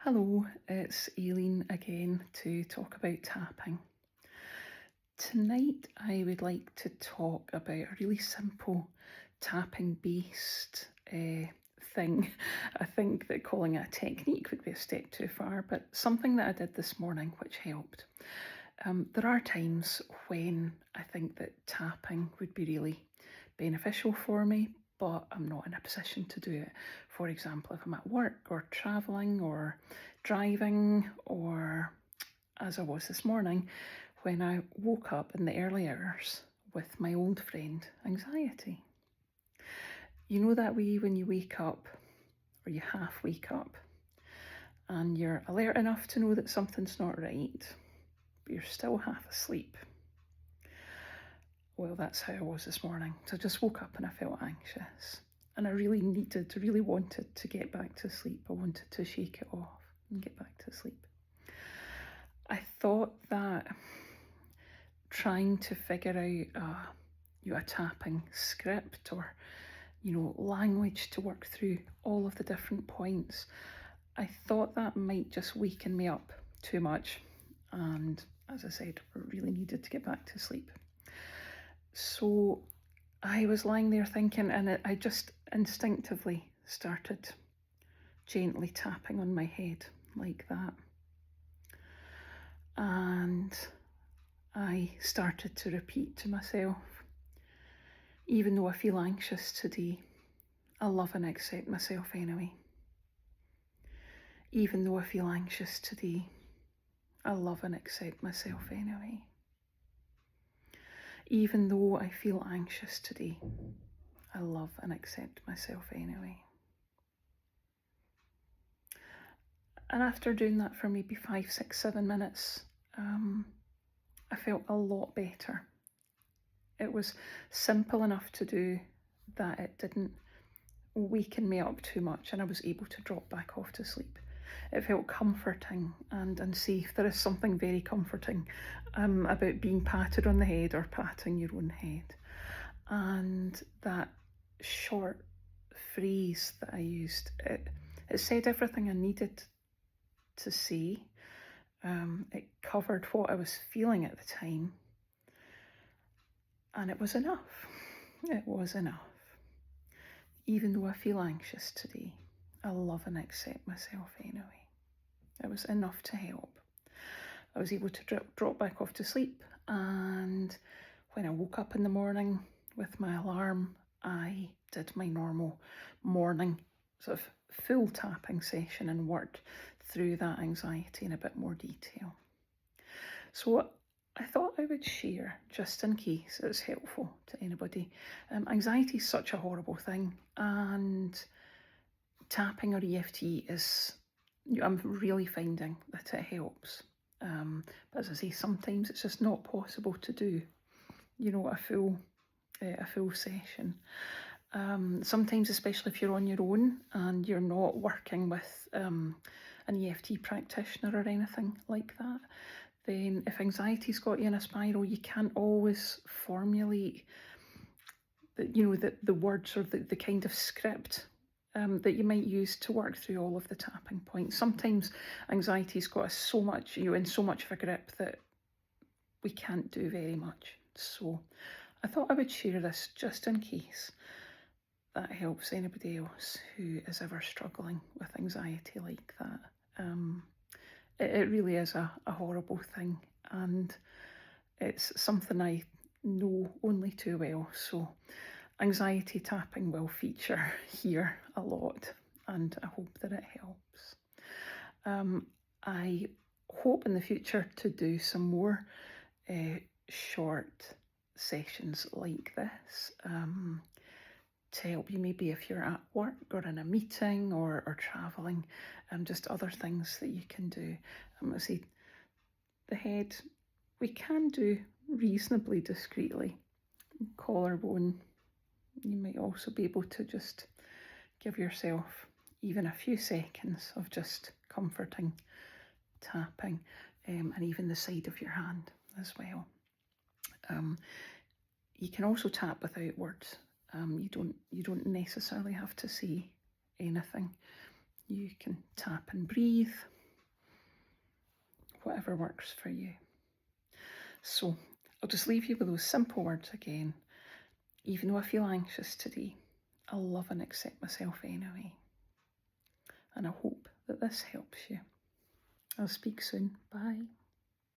Hello, it's Aileen again to talk about tapping. Tonight, I would like to talk about a really simple tapping based thing. I think that calling it a technique would be a step too far, but something that I did this morning which helped. There are times when I think that tapping would be really beneficial for me, but I'm not in a position to do it. For example, if I'm at work or travelling or driving, or as I was this morning when I woke up in the early hours with my old friend, anxiety. You know that way when you wake up, or you half wake up, and you're alert enough to know that something's not right, but you're still half asleep. Well, that's how I was this morning. So I just woke up and I felt anxious. And I really wanted to get back to sleep. I wanted to shake it off and get back to sleep. I thought that trying to figure out a tapping script or language to work through all of the different points, I thought that might just weaken me up too much. And as I said, I really needed to get back to sleep. So I was lying there thinking, and I just instinctively started gently tapping on my head like that. And I started to repeat to myself, even though I feel anxious today, I love and accept myself anyway. Even though I feel anxious today, I love and accept myself anyway. Even though I feel anxious today, I love and accept myself anyway. And after doing that for maybe 5, 6, 7 minutes, I felt a lot better. It was simple enough to do that it didn't weaken me up too much, and I was able to drop back off to sleep. It felt comforting and safe. There is something very comforting about being patted on the head or patting your own head. And that short phrase that I used, it said everything I needed to say. It covered what I was feeling at the time. And it was enough. It was enough. Even though I feel anxious today, I love and accept myself anyway. It was enough to help. I was able to drop back off to sleep, and when I woke up in the morning with my alarm, I did my normal morning sort of full tapping session and worked through that anxiety in a bit more detail. So I thought I would share, just in case it's helpful to anybody. Anxiety is such a horrible thing, and tapping or EFT I'm really finding that it helps. But as I say, sometimes it's just not possible to do, a full session. Sometimes, especially if you're on your own and you're not working with an EFT practitioner or anything like that, then if anxiety's got you in a spiral, you can't always formulate the words or the kind of script that you might use to work through all of the tapping points. Sometimes anxiety's got us so much, in so much of a grip that we can't do very much. So I thought I would share this just in case that helps anybody else who is ever struggling with anxiety like that. It really is a horrible thing, and it's something I know only too well. So anxiety tapping will feature here a lot, and I hope that it helps. I hope in the future to do some more short sessions like this to help you, maybe if you're at work or in a meeting or travelling, just other things that you can do. I see the head we can do reasonably discreetly. Collarbone, you might also be able to just give yourself even a few seconds of just comforting tapping, and even the side of your hand as well. You can also tap without words. You don't necessarily have to say anything. You can tap and breathe. whatever works for you. So I'll just leave you with those simple words again. Even though I feel anxious today, I love and accept myself anyway. And I hope that this helps you. I'll speak soon. Bye.